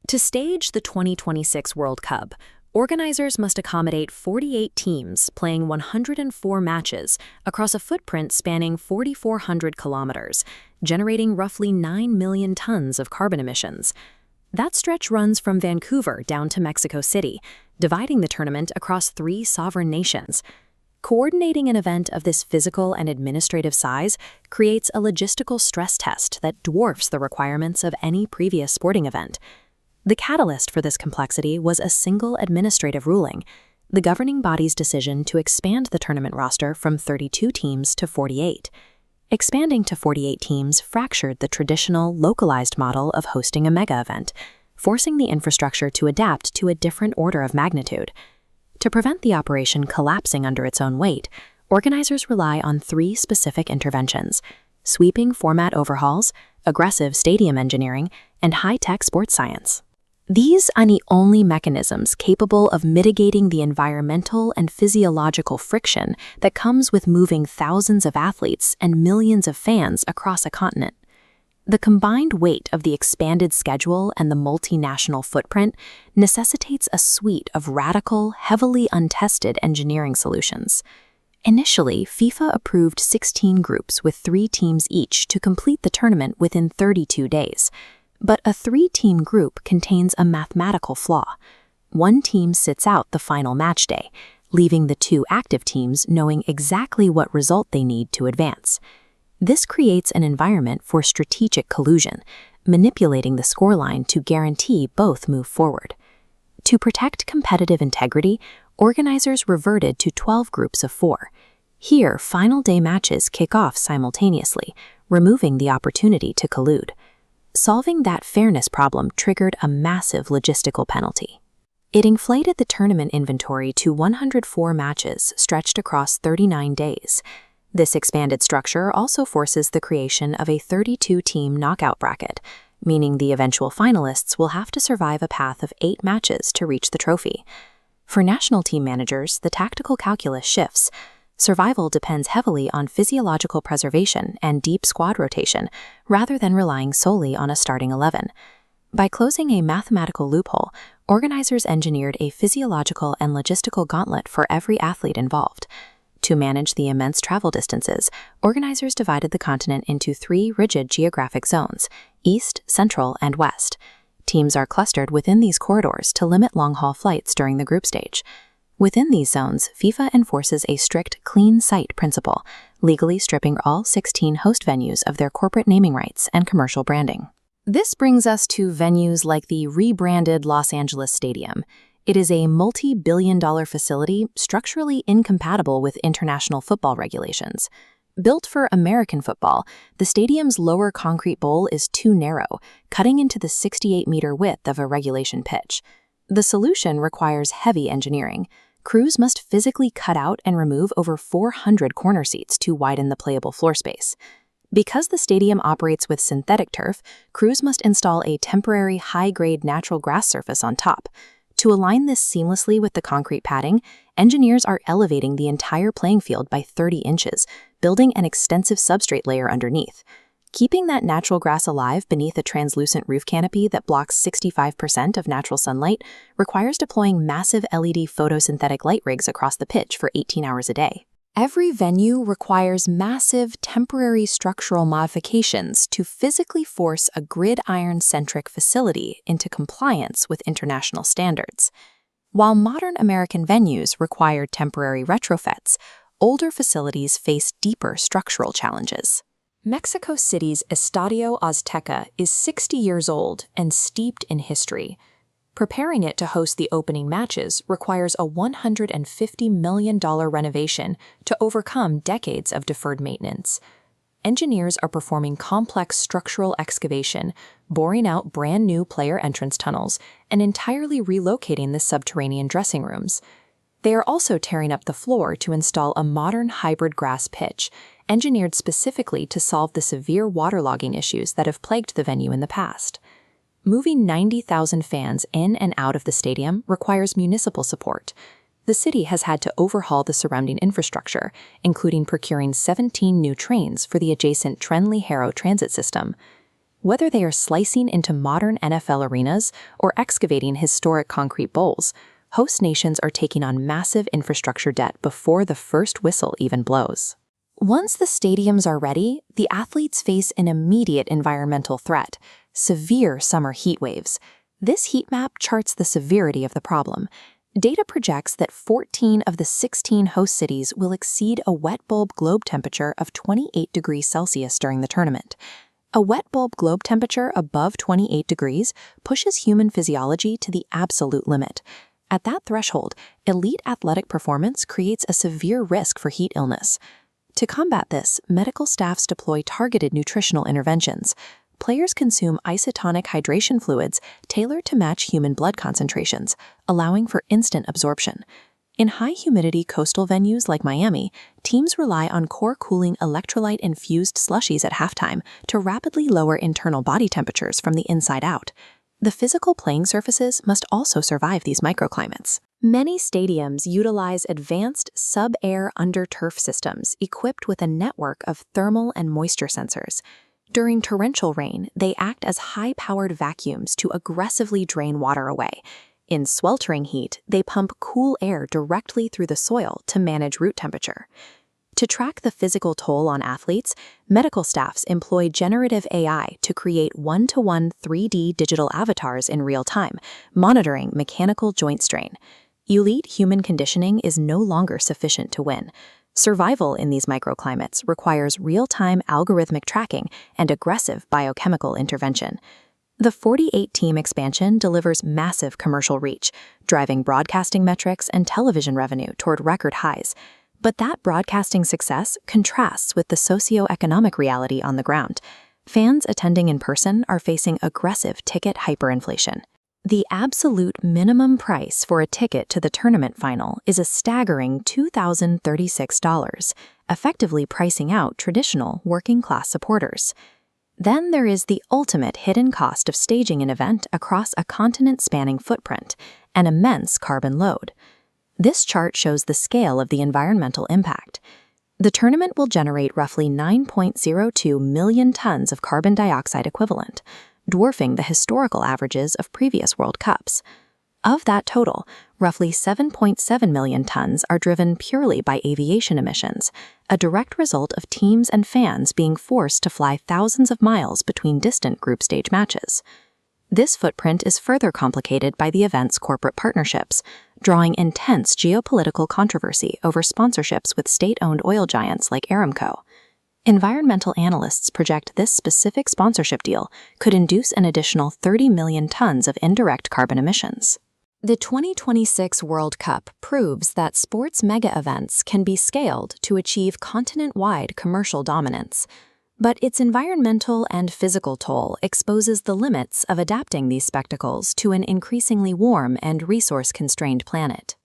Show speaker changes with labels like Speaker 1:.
Speaker 1: To stage the 2026 World Cup, organizers must accommodate 48 teams playing 104 matches across a footprint spanning 4,400 kilometers, generating roughly 9 million tons of carbon emissions. That stretch runs from Vancouver down to Mexico City, dividing the tournament across 3 sovereign nations. Coordinating an event of this physical and administrative size creates a logistical stress test that dwarfs the requirements of any previous sporting event. The catalyst for this complexity was a single administrative ruling, the governing body's decision to expand the tournament roster from 32 teams to 48. Expanding to 48 teams fractured the traditional, localized model of hosting a mega event, forcing the infrastructure to adapt to a different order of magnitude. To prevent the operation collapsing under its own weight, organizers rely on 3 specific interventions: sweeping format overhauls, aggressive stadium engineering, and high-tech sports science. These are the only mechanisms capable of mitigating the environmental and physiological friction that comes with moving thousands of athletes and millions of fans across a continent. The combined weight of the expanded schedule and the multinational footprint necessitates a suite of radical, heavily untested engineering solutions. Initially, FIFA approved 16 groups with 3 teams each to complete the tournament within 32 days. But a 3-team group contains a mathematical flaw. One team sits out the final match day, leaving the 2 active teams knowing exactly what result they need to advance. This creates an environment for strategic collusion, manipulating the scoreline to guarantee both move forward. To protect competitive integrity, organizers reverted to 12 groups of 4. Here, final day matches kick off simultaneously, removing the opportunity to collude. Solving that fairness problem triggered a massive logistical penalty. It inflated the tournament inventory to 104 matches stretched across 39 days. This expanded structure also forces the creation of a 32-team knockout bracket, meaning the eventual finalists will have to survive a path of 8 matches to reach the trophy. For national team managers, the tactical calculus shifts. Survival depends heavily on physiological preservation and deep squad rotation, rather than relying solely on a starting 11. By closing a mathematical loophole, organizers engineered a physiological and logistical gauntlet for every athlete involved. To manage the immense travel distances, organizers divided the continent into 3 rigid geographic zones: East, Central, and West. Teams are clustered within these corridors to limit long-haul flights during the group stage. Within these zones, FIFA enforces a strict clean site principle, legally stripping all 16 host venues of their corporate naming rights and commercial branding. This brings us to venues like the rebranded Los Angeles Stadium. It is a multi-billion-dollar facility structurally incompatible with international football regulations. Built for American football, the stadium's lower concrete bowl is too narrow, cutting into the 68-meter width of a regulation pitch. The solution requires heavy engineering. Crews must physically cut out and remove over 400 corner seats to widen the playable floor space. Because the stadium operates with synthetic turf, crews must install a temporary high-grade natural grass surface on top. To align this seamlessly with the concrete padding, engineers are elevating the entire playing field by 30 inches, building an extensive substrate layer underneath. Keeping that natural grass alive beneath a translucent roof canopy that blocks 65% of natural sunlight requires deploying massive LED photosynthetic light rigs across the pitch for 18 hours a day. Every venue requires massive temporary structural modifications to physically force a gridiron-centric facility into compliance with international standards. While modern American venues require temporary retrofits, older facilities face deeper structural challenges. Mexico City's Estadio Azteca is 60 years old and steeped in history. Preparing it to host the opening matches requires a $150 million renovation to overcome decades of deferred maintenance. Engineers are performing complex structural excavation, boring out brand new player entrance tunnels, and entirely relocating the subterranean dressing rooms. They are also tearing up the floor to install a modern hybrid grass pitch, engineered specifically to solve the severe waterlogging issues that have plagued the venue in the past. Moving 90,000 fans in and out of the stadium requires municipal support. The city has had to overhaul the surrounding infrastructure, including procuring 17 new trains for the adjacent Tren Ligero transit system. Whether they are slicing into modern NFL arenas or excavating historic concrete bowls, host nations are taking on massive infrastructure debt before the first whistle even blows. Once the stadiums are ready, the athletes face an immediate environmental threat: severe summer heat waves. This heat map charts the severity of the problem. Data projects that 14 of the 16 host cities will exceed a wet bulb globe temperature of 28 degrees Celsius during the tournament. A wet bulb globe temperature above 28 degrees pushes human physiology to the absolute limit. At that threshold, elite athletic performance creates a severe risk for heat illness. To combat this, medical staffs deploy targeted nutritional interventions. Players consume isotonic hydration fluids tailored to match human blood concentrations, allowing for instant absorption. In high-humidity coastal venues like Miami, teams rely on core cooling electrolyte-infused slushies at halftime to rapidly lower internal body temperatures from the inside out. The physical playing surfaces must also survive these microclimates. Many stadiums utilize advanced sub-air under-turf systems equipped with a network of thermal and moisture sensors. During torrential rain, they act as high-powered vacuums to aggressively drain water away. In sweltering heat, they pump cool air directly through the soil to manage root temperature. To track the physical toll on athletes, medical staffs employ generative AI to create one-to-one 3D digital avatars in real time, monitoring mechanical joint strain. Elite human conditioning is no longer sufficient to win. Survival in these microclimates requires real-time algorithmic tracking and aggressive biochemical intervention. The 48-team expansion delivers massive commercial reach, driving broadcasting metrics and television revenue toward record highs. But that broadcasting success contrasts with the socioeconomic reality on the ground. Fans attending in person are facing aggressive ticket hyperinflation. The absolute minimum price for a ticket to the tournament final is a staggering $2,036, effectively pricing out traditional working-class supporters. Then there is the ultimate hidden cost of staging an event across a continent-spanning footprint, an immense carbon load. This chart shows the scale of the environmental impact. The tournament will generate roughly 9.02 million tons of carbon dioxide equivalent, dwarfing the historical averages of previous World Cups. Of that total, roughly 7.7 million tons are driven purely by aviation emissions, a direct result of teams and fans being forced to fly thousands of miles between distant group stage matches. This footprint is further complicated by the event's corporate partnerships, drawing intense geopolitical controversy over sponsorships with state-owned oil giants like Aramco. Environmental analysts project this specific sponsorship deal could induce an additional 30 million tons of indirect carbon emissions. The 2026 World Cup proves that sports mega-events can be scaled to achieve continent-wide commercial dominance. But its environmental and physical toll exposes the limits of adapting these spectacles to an increasingly warm and resource-constrained planet.